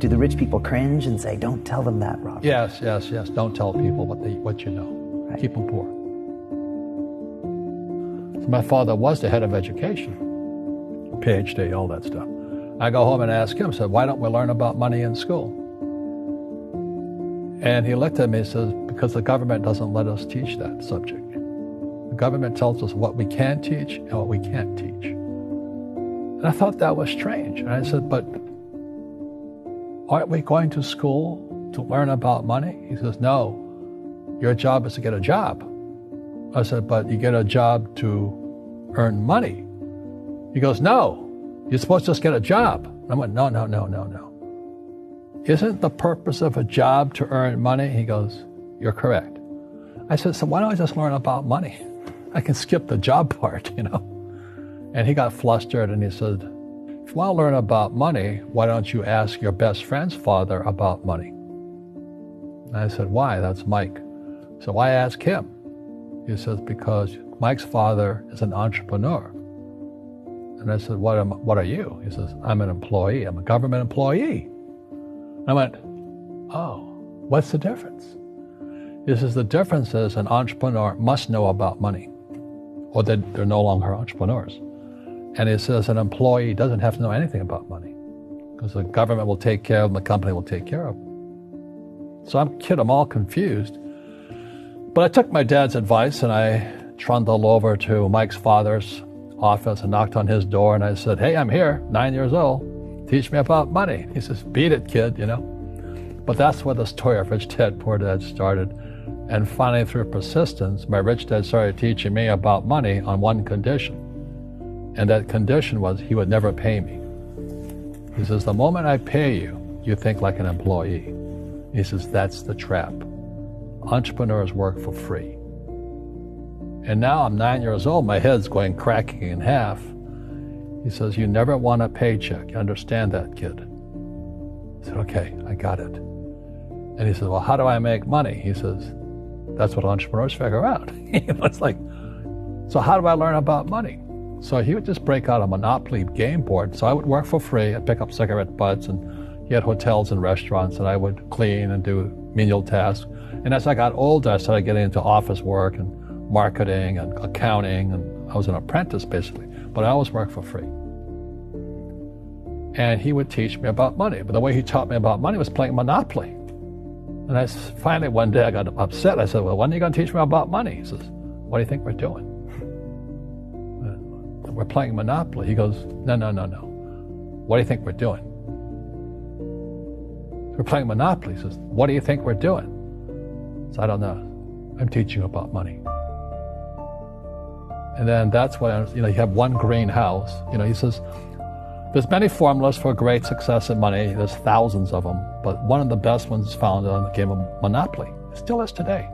Do the rich people cringe and say, don't tell them that, Robert? Yes. Don't tell people what you know. Right. Keep them poor. So my father was the head of education, PhD, all that stuff. I go home and ask him, said, why don't we learn about money in school? And he looked at me and says, because the government doesn't let us teach that subject. The government tells us what we can teach and what we can't teach. And I thought that was strange. And I said, but aren't we going to school to learn about money? He says, no, your job is to get a job. I said, but you get a job to earn money. He goes, no, you're supposed to just get a job. I went, no. Isn't the purpose of a job to earn money? He goes, you're correct. I said, so why don't I just learn about money? I can skip the job part, And he got flustered and he said, if you want to learn about money, why don't you ask your best friend's father about money? And I said, why? That's Mike. So I asked him. He says, because Mike's father is an entrepreneur. And I said, what are you? He says, I'm an employee. I'm a government employee. I went, oh, what's the difference? He says, the difference is an entrepreneur must know about money, or they're no longer entrepreneurs. And he says an employee doesn't have to know anything about money, because the government will take care of them, the company will take care of them. So I'm all confused. But I took my dad's advice and I trundled over to Mike's father's office and knocked on his door and I said, hey, I'm here, 9 years old. Teach me about money. He says, beat it, kid, But that's where the story of Rich Dad, Poor Dad started. And finally, through persistence, my rich dad started teaching me about money on one condition. And that condition was he would never pay me. He says, the moment I pay you, you think like an employee. He says, that's the trap. Entrepreneurs work for free. And now I'm 9 years old, my head's going cracking in half. He says, you never want a paycheck. You understand that, kid? I said, okay, I got it. And he says, well, how do I make money? He says, that's what entrepreneurs figure out. It's like, so how do I learn about money? So he would just break out a Monopoly game board. So I would work for free. I'd pick up cigarette butts, and he had hotels and restaurants, and I would clean and do menial tasks. And as I got older, I started getting into office work and marketing and accounting, and I was an apprentice basically, but I always worked for free. And he would teach me about money, but the way he taught me about money was playing Monopoly. And finally one day I got upset. I said, well, when are you going to teach me about money? He says, what do you think we're doing? We're playing Monopoly. He goes, no. What do you think we're doing? We're playing Monopoly. He says, what do you think we're doing? So I don't know. I'm teaching you about money. And then that's when, you have one greenhouse. He says, there's many formulas for great success in money. There's thousands of them. But one of the best ones found on the game of Monopoly. It still is today.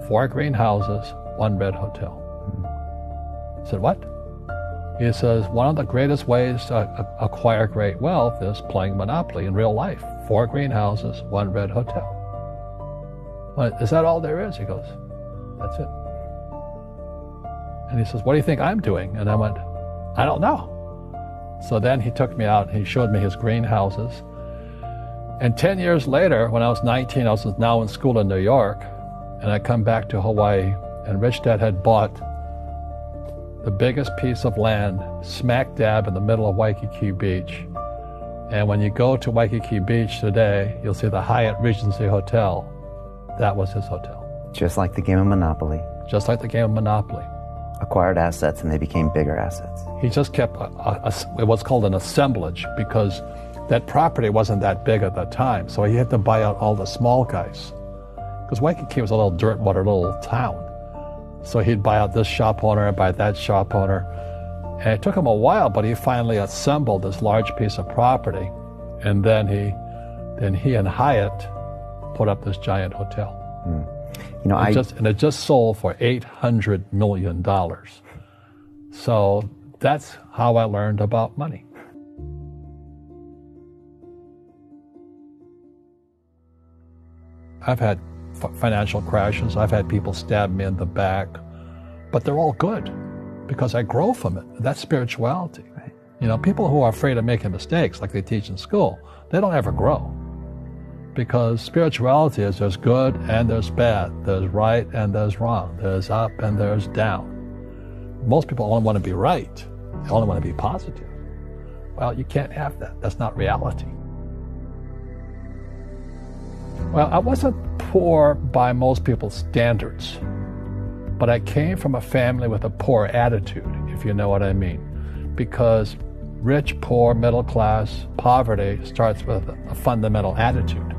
4 greenhouses, 1 red hotel. I said, what? He says, one of the greatest ways to acquire great wealth is playing Monopoly in real life. 4 greenhouses, 1 red hotel. Well, is that all there is? He goes, that's it. And he says, what do you think I'm doing? And I went, I don't know. So then he took me out and he showed me his greenhouses. And 10 years later, when I was 19, I was now in school in New York, and I come back to Hawaii, and Rich Dad had bought the biggest piece of land smack dab in the middle of Waikiki Beach. And when you go to Waikiki Beach today, you'll see the Hyatt Regency Hotel. That was his hotel. Just like the game of Monopoly. Just like the game of Monopoly. Acquired assets, and they became bigger assets. He just kept what's called an assemblage, because that property wasn't that big at that time. So he had to buy out all the small guys. Because Waikiki was a little dirtwater little town. So he'd buy out this shop owner and buy that shop owner. And it took him a while, but he finally assembled this large piece of property. And then he and Hyatt put up this giant hotel. It just sold for $800 million. So that's how I learned about money. I've had financial crashes. I've had people stab me in the back, but they're all good because I grow from it. That's spirituality. Right. People who are afraid of making mistakes, like they teach in school, they don't ever grow. Because spirituality is there's good and there's bad, there's right and there's wrong, there's up and there's down. Most people only want to be right, they only want to be positive. Well, you can't have that. That's not reality. Well, I wasn't poor by most people's standards, but I came from a family with a poor attitude, if you know what I mean. Because rich, poor, middle class, poverty starts with a fundamental attitude.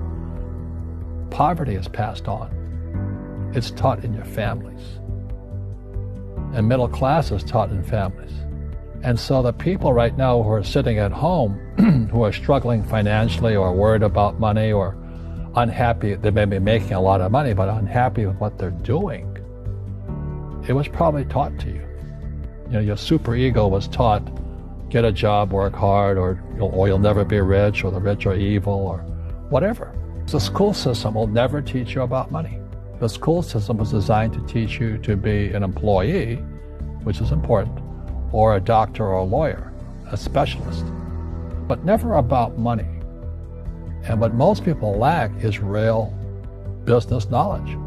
Poverty is passed on. It's taught in your families. And middle class is taught in families. And so the people right now who are sitting at home, who are struggling financially or worried about money or unhappy, they may be making a lot of money, but unhappy with what they're doing, it was probably taught to you. Your superego was taught, get a job, work hard, or you'll never be rich, or the rich are evil, or whatever. The school system will never teach you about money. The school system was designed to teach you to be an employee, which is important, or a doctor or a lawyer, a specialist, but never about money. And what most people lack is real business knowledge,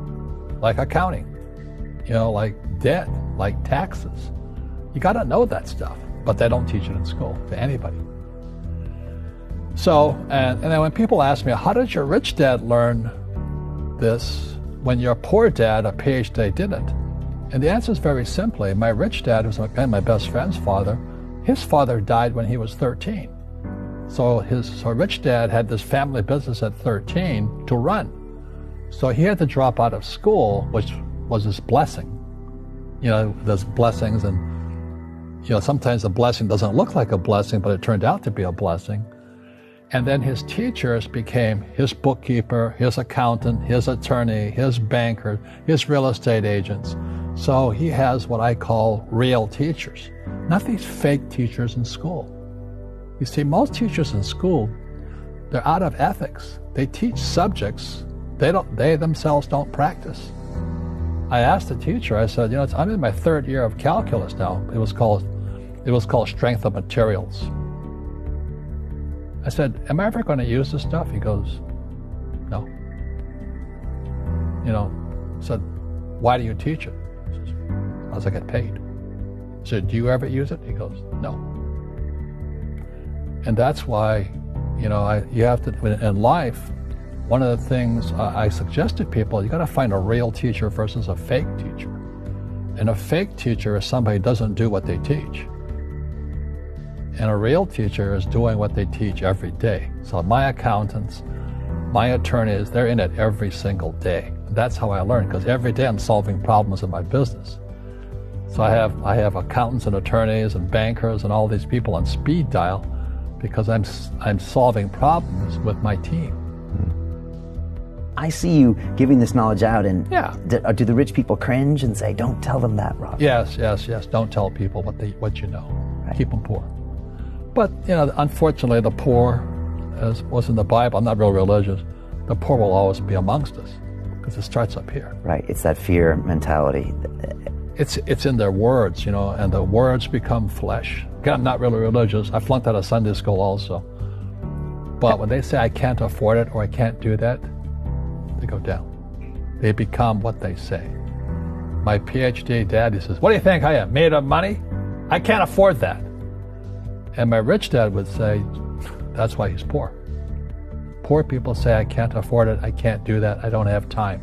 like accounting, like debt, like taxes. You got to know that stuff, but they don't teach it in school to anybody. So, and then when people ask me, how did your rich dad learn this when your poor dad, a PhD, didn't? And the answer is very simply, my rich dad, who's my best friend's father, his father died when he was 13. So rich dad had this family business at 13 to run. So he had to drop out of school, which was his blessing. There's blessings, and sometimes a blessing doesn't look like a blessing, but it turned out to be a blessing. And then his teachers became his bookkeeper, his accountant, his attorney, his banker, his real estate agents. So he has what I call real teachers, not these fake teachers in school. You see, most teachers in school, they're out of ethics. They teach subjects they themselves don't practice. I asked the teacher, I said, I'm in my third year of calculus now. It was called strength of materials. I said, am I ever going to use this stuff? He goes, no. I said, why do you teach it? He says, because I get paid. I said, do you ever use it? He goes, no. And that's why, you have to, in life, one of the things I suggest to people, you got to find a real teacher versus a fake teacher. And a fake teacher is somebody who doesn't do what they teach. And a real teacher is doing what they teach every day. So my accountants, my attorneys, they're in it every single day. That's how I learn, because every day I'm solving problems in my business. So I have accountants and attorneys and bankers and all these people on speed dial because I'm solving problems with my team. I see you giving this knowledge out, and yeah. Do the rich people cringe and say, don't tell them that, Rob? Yes. Don't tell people what you know. Right. Keep them poor. But, unfortunately, the poor, as was in the Bible, I'm not real religious, the poor will always be amongst us because it starts up here. Right. It's that fear mentality. It's in their words, and the words become flesh. Again, I'm not really religious. I flunked out of Sunday school also. But when they say I can't afford it or I can't do that, they go down. They become what they say. My PhD dad, he says, what do you think I am, made of money? I can't afford that. And my rich dad would say, that's why he's poor. Poor people say, I can't afford it, I can't do that, I don't have time.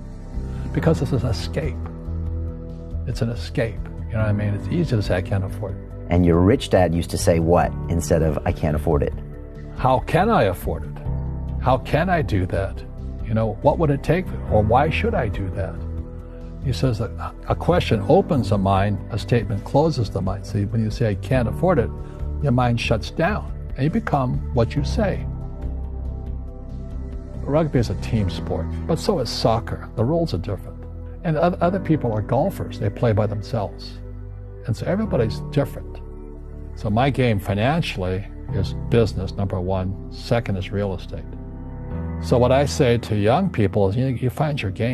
Because this is an escape. It's an escape. You know what I mean? It's easy to say, I can't afford it. And your rich dad used to say what instead of, I can't afford it? How can I afford it? How can I do that? What would it take? Or why should I do that? He says that a question opens the mind, a statement closes the mind. See, when you say, I can't afford it, your mind shuts down, and you become what you say. Rugby is a team sport, but so is soccer. The rules are different. And other people are golfers. They play by themselves. And so everybody's different. So my game financially is business, number one. Second is real estate. So what I say to young people is, you find your game.